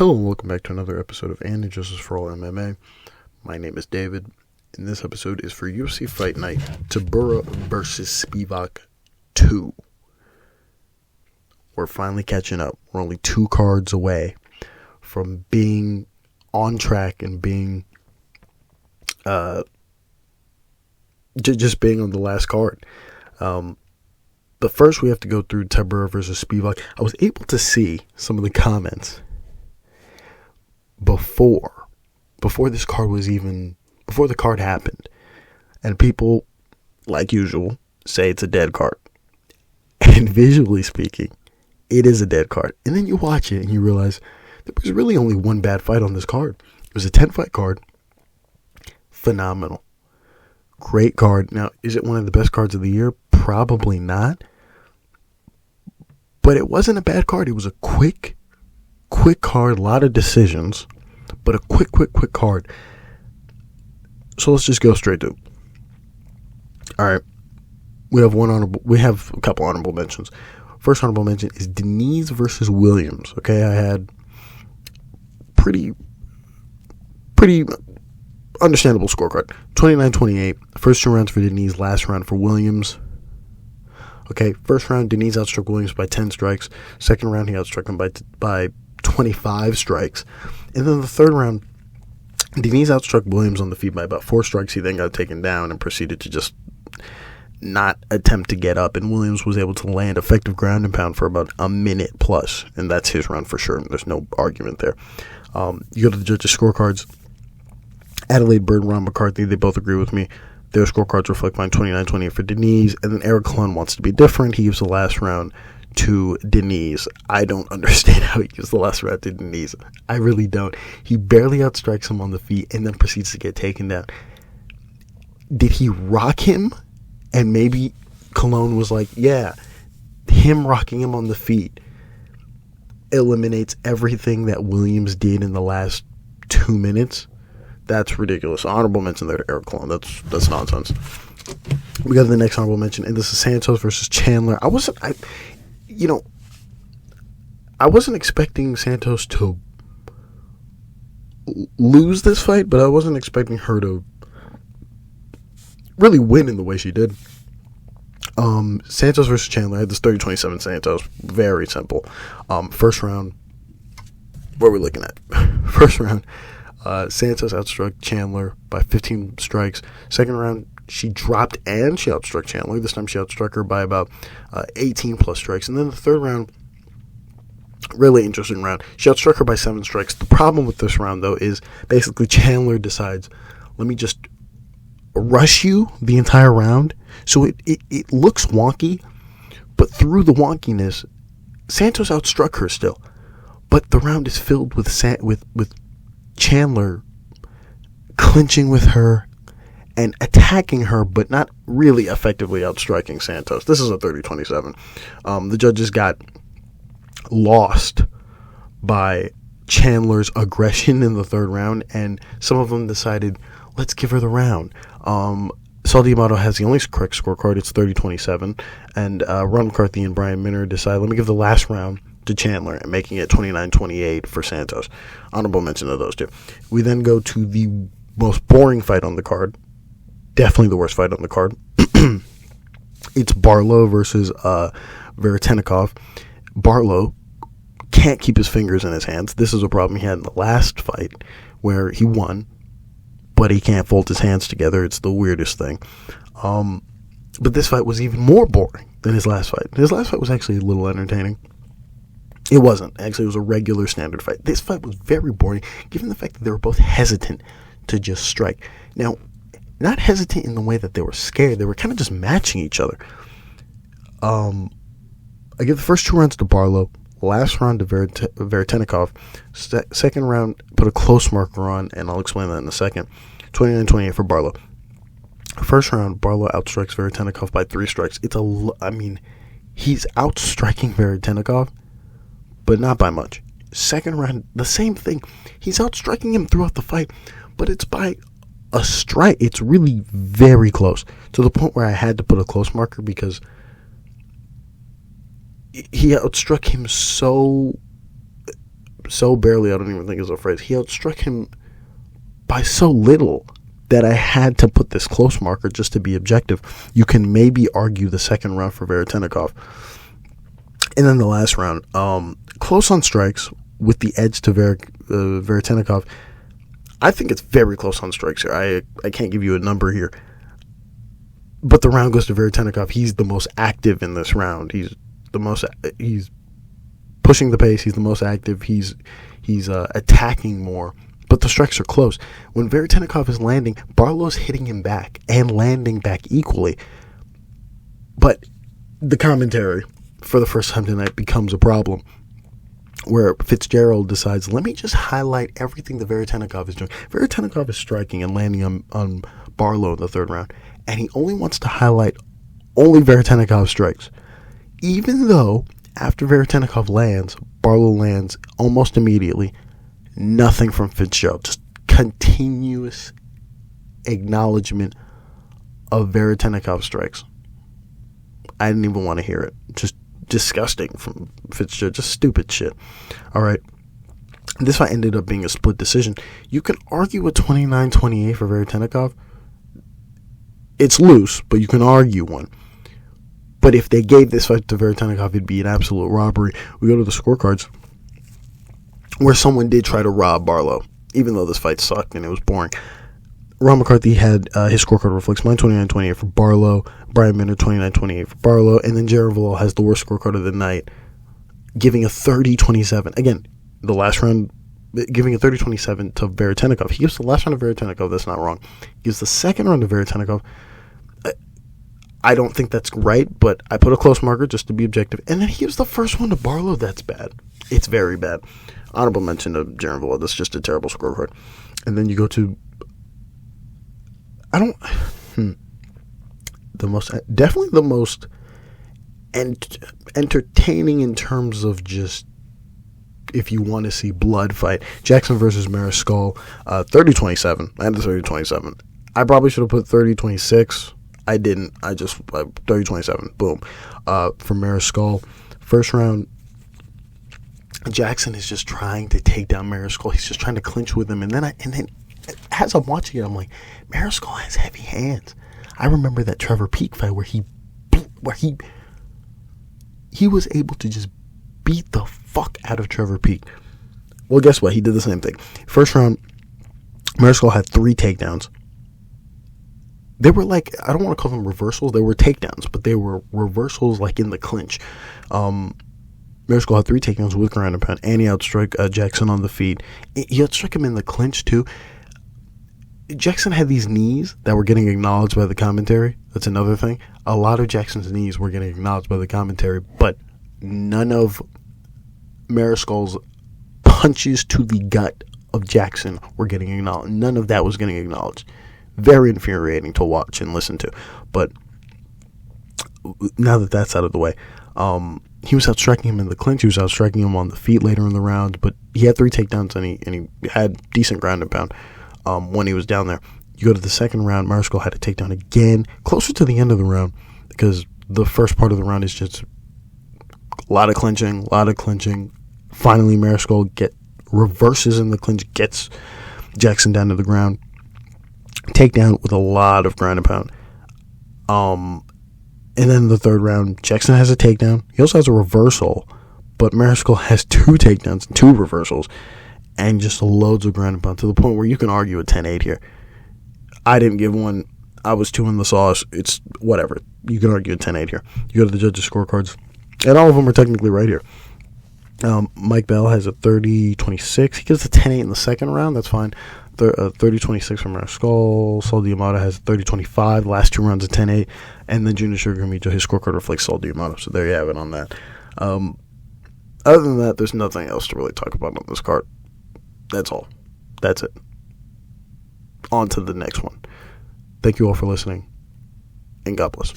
Hello and welcome back to another episode of Injustice For All MMA. My name is David, and this episode is for UFC Fight Night Tybura V Spivac 2. We're finally catching up. We're only 2 cards away from being on track and being just being on the last card. But first we have to go through Tybura versus Spivac. I was able to see some of the comments before this card was even, before the card happened. And people, like usual, say it's a dead card. And visually speaking, it is a dead card. And then you watch it and you realize there was really only one bad fight on this card. It was a 10-fight card. Phenomenal. Great card. Now, is it one of the best cards of the year? Probably not. But it wasn't a bad card. It was a quick card, a lot of decisions, but a quick card. So let's just go straight to it. All right. We have a couple honorable mentions. First honorable mention is Diniz versus Williams. Okay, I had pretty understandable scorecard. 29-28. First 2 rounds for Diniz, last round for Williams. Okay, first round, Diniz outstruck Williams by 10 strikes. Second round, he outstruck him by 25 strikes. And then the third round, Diniz outstruck Williams on the feet by about 4 strikes. He then got taken down and proceeded to just not attempt to get up. And Williams was able to land effective ground and pound for about a minute plus. And that's his round for sure. There's no argument there. You go to the judges' scorecards. Adelaide Bird and Ron McCarthy, they both agree with me. Their scorecards reflect mine, 29-28 for Diniz. And then Eric Klun wants to be different. He gives the last round to Diniz. I don't understand how he gives the last round to Diniz. I really don't. He barely outstrikes him on the feet and then proceeds to get taken down. Did he rock him? And maybe Cologne was like, yeah, him rocking him on the feet eliminates everything that Williams did in the last 2 minutes. That's ridiculous. Honorable mention there to Eric Cologne. That's nonsense. We got the next honorable mention, and this is Santos versus Chandler. I wasn't expecting Santos to lose this fight, but I wasn't expecting her to really win in the way she did. Santos versus Chandler. I had this 30-27 Santos. Very simple. First round, what are we looking at? First round, Santos outstruck Chandler by 15 strikes. Second round, she dropped and she outstruck Chandler. This time she outstruck her by about 18 plus strikes. And then the third round, really interesting round, she outstruck her by 7 strikes. The problem with this round, though, is basically Chandler decides, let me just rush you the entire round. So it looks wonky, but through the wonkiness, Santos outstruck her still. But the round is filled with Chandler clinching with her and attacking her, but not really effectively outstriking Santos. This is a 30-27. The judges got lost by Chandler's aggression in the third round, and some of them decided, let's give her the round. Saul D'Amato has the only correct scorecard. It's 30-27. And Ron McCarthy and Brian Minner decide, let me give the last round to Chandler, and making it 29-28 for Santos. Honorable mention of those two. We then go to the most boring fight on the card. Definitely the worst fight on the card. It's Barlow versus Veretennikov. Barlow can't keep his fingers in his hands. This is a problem he had in the last fight where he won, but he can't fold his hands together. It's the weirdest thing. But this fight was even more boring than his last fight. His last fight was actually a little entertaining. It wasn't. Actually, it was a regular standard fight. This fight was very boring, given the fact that they were both hesitant to just strike. Now, not hesitant in the way that they were scared. They were kind of just matching each other. I give the first 2 rounds to Barlow. Last round to Veretennikov. Second round, put a close marker on, and I'll explain that in a second. 29-28 for Barlow. First round, Barlow outstrikes Veretennikov by 3 strikes. He's outstriking Veretennikov, but not by much. Second round, the same thing. He's outstriking him throughout the fight, but it's by a strike. It's really very close, to the point where I had to put a close marker because he outstruck him so so barely, I don't even think it's a phrase. He outstruck him by so little that I had to put this close marker just to be objective. You can maybe argue the second round for Veretennikov. And then the last round, close on strikes with the edge to Veretennikov. I think it's very close on strikes here. I can't give you a number here. But the round goes to Veretennikov. He's the most active in this round. He's pushing the pace. He's the most active. He's attacking more. But the strikes are close. When Veretennikov is landing, Barlow's hitting him back and landing back equally. But the commentary for the first time tonight becomes a problem, where Fitzgerald decides, let me just highlight everything that Veretennikov is doing. Veretennikov is striking and landing on Barlow in the third round, and he only wants to highlight only Veretennikov's strikes. Even though, after Veretennikov lands, Barlow lands almost immediately. Nothing from Fitzgerald. Just continuous acknowledgement of Veretennikov's strikes. I didn't even want to hear it. Just disgusting from Fitzgerald. Just stupid shit. All right. This fight ended up being a split decision. You can argue a 29-28 for Veretennikov. It's loose, but you can argue one. But if they gave this fight to Veretennikov, it'd be an absolute robbery. We go to the scorecards, where someone did try to rob Barlow, even though this fight sucked and it was boring. Ron McCarthy had his scorecard reflects mine, 29-28 for Barlow. Brian Minner, 29-28 for Barlow. And then Jaron Villal has the worst scorecard of the night, giving a 30-27. Again, the last round, giving a 30-27 to Veretennikov. He gives the last round to Veretennikov. That's not wrong. He gives the second round to Veretennikov. I don't think that's right, but I put a close marker just to be objective. And then he gives the first one to Barlow. That's bad. It's very bad. Honorable mention to Jaron Villal. That's just a terrible scorecard. And then you go to... Definitely the most entertaining in terms of just, if you want to see blood fight. Jackson versus Mariscal, 30-27. I had the 30-27. I probably should have put 30-26. I didn't. I just 30-27. Boom. For Mariscal, first round, Jackson is just trying to take down Mariscal. He's just trying to clinch with him, and then as I'm watching it, I'm like, Mariscal has heavy hands. I remember that Trevor Peek fight where he was able to just beat the fuck out of Trevor Peek. Well, guess what? He did the same thing. First round, Mariscal had 3 takedowns. They were like, I don't want to call them reversals. They were takedowns, but they were reversals like in the clinch. Mariscal had 3 takedowns with ground and pound, and he outstruck Jackson on the feet. He outstruck him in the clinch too. Jackson had these knees that were getting acknowledged by the commentary. That's another thing. A lot of Jackson's knees were getting acknowledged by the commentary, but none of Mariscal's punches to the gut of Jackson were getting acknowledged. None of that was getting acknowledged. Very infuriating to watch and listen to. But now that that's out of the way, he was outstriking him in the clinch. He was outstriking him on the feet later in the round. But he had 3 takedowns, and he had decent ground and pound when he was down there. You go to the second round, Mariscal had a takedown again, closer to the end of the round, because the first part of the round is just a lot of clinching. Finally, Mariscal reverses in the clinch, gets Jackson down to the ground. Takedown with a lot of ground and pound. And then the third round, Jackson has a takedown. He also has a reversal, but Mariscal has 2 takedowns and 2 reversals, and just loads of ground and pound to the point where you can argue a 10-8 here. I didn't give one. I was 2 in the sauce. It's whatever. You can argue a 10-8 here. You go to the judges' scorecards, and all of them are technically right here. Mike Bell has a 30-26. He gets a 10-8 in the second round. That's fine. 30-26 from Mariscal. Saul D'Amato has 30-25. Last 2 rounds of 10-8. And then Junior Sugar Mito, his scorecard reflects Saul D'Amato. So there you have it on that. Other than that, there's nothing else to really talk about on this card. That's all. That's it. On to the next one. Thank you all for listening, and God bless.